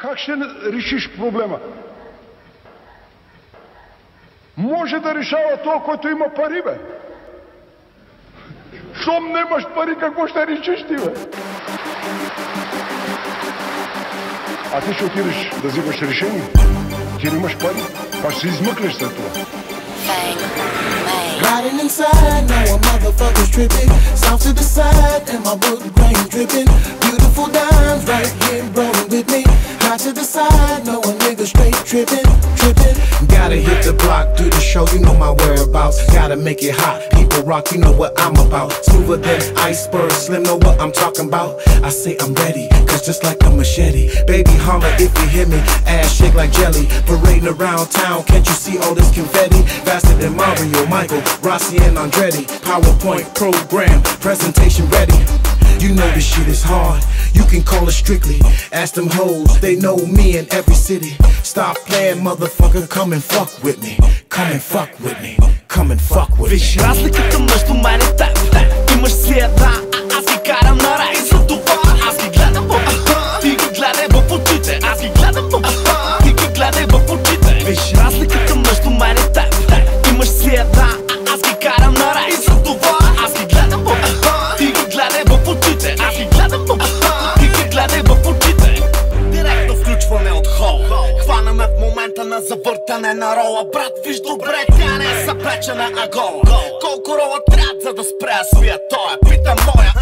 Как ще решиш проблема? Може да решава това, който има пари, бе. Щом нямаш пари, какво ще решиш ти, бе? А ти ще отидеш да взимаш решение. Ти нямаш пари, па ще се измъкнеш след това. Riding inside, now a motherfucker's tripping. South to the side, and my wood grain dripping. Beautiful dimes right here rolling with me. High to the side, no a nigga straight tripping, tripping. Gotta hit the block, do the show, you know my whereabouts. Gotta make it hot, people rock, you know what I'm about. Smoother than iceberg, slim, know what I'm talking about. I say I'm ready, cause just like a machete. Baby, holler if you hear me, ass shake like jelly. Parading around town, can't you see all this confetti? Faster than Mario, Michael, Rossi and Andretti. PowerPoint program, presentation ready. You know this shit is hard, you can call it strictly. Ask them hoes, they know me in every city. Stop playing, motherfucker, come and fuck with me. Come and fuck with me, come and fuck with me. Виж разликата между мен и теб. Имаш си една, а аз ги карам на рай. За това аз ги гледам в ти ги гледай в очите. Аз ги гледам в ти ги гледай в очите. Виж разликата между мен и теб. Имаш си една, а аз ги карам на рай. За това аз ги гледам в ти ги гледай в очите. Аз ги гледам в ти ги гледай в очите. Директно включване от хол. Хванаме в момента на завъртане на рола. Брат, виж добре, тя не е съпречена, а гола. Колко рола трябва, за да спре свия тоя? Питам моя,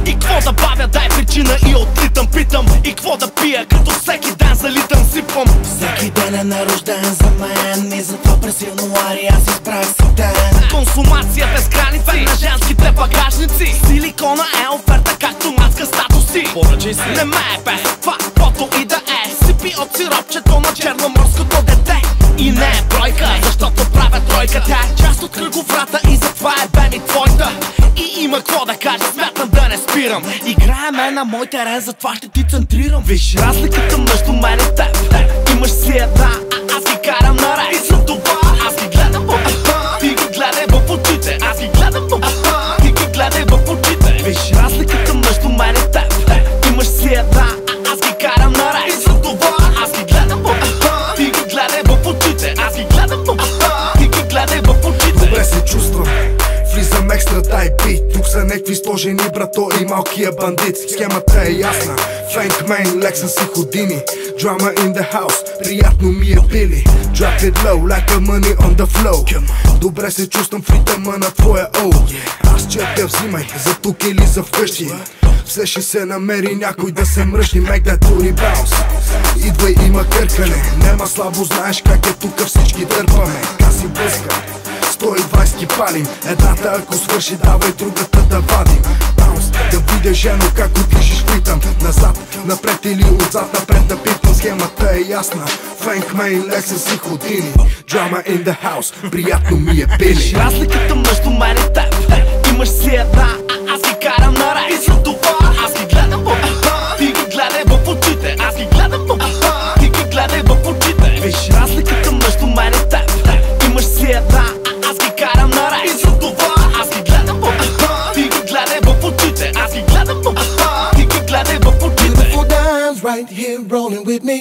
И кво да бавя, дай причина и отлитам. Питам, и кво да пия, като всеки ден залитам, сипвам. Всеки ден е нарожден за мен, и затова през януари аз изправих си ден. Консумация без граници на женските багажници. Силикона е оферта, както маска статуси. Поръчай си. Не ме е без това, каквото и да е. Сипи от сиропчето на черноморското дете. И не е бройка, защото правя тройка. Тя е част от кръговрата и затова е бе ми твойта. И има какво да кажа, смятам да не спирам. Играеме на мой терен, затова ще ти центрирам. Виж разликата между мен и теб. Имаш си една, а аз ги карам на рай. И за това аз ги гледам в ти ги гледай в очите. Аз ги гледам в ти ги гледай в очите. Виж разликата между мен и теб. Имаш си една, а аз ги карам на рай. И за това аз ги гледам в ти ги гледай в очите. Аз ги гледам в ти ги гледай в очите. Добре се чувствам, влизам екстра тай бит. Тук са некви сложени брато и малкия бандит. Схемата е ясна, Фенк Мейн, Лексън си Ходини. Drama in the house, приятно ми е били. Drop it low, like a money on the flow. Добре се чувствам в ритъма на твоя оу. Аз четя, взимай, за тук или за вкъщи. Все ще се намери някой да се мръщи. Make that booty bounce. Идвай, има къркане. Нема слабо, знаеш как е тук, всички дърпаме. Каси блъска, 120 ги палим. Едната ако свърши, давай другата да вадим. Баунс, да видя жено как отишиш в ритъм. Назад, напред или отзад напред да пипам. Схемата е ясна, Фенк Мейн, Лексън си Ходини. Drama in the house, приятно ми е били. Разликата между мен и теб. Имаш си една, а аз ги карам на рай. И за това аз ги гледам в ти ги гледай в очите. Аз ги гледам в ти ги гледай в очите. Виж разликата между мен и теб. Имаш си една, а аз ги карам на рай. И за това аз ги гледам в ти ги гледай в очите. Аз ги гледам в ти ги гледай в очите. Beautiful dimes right here rolling with me.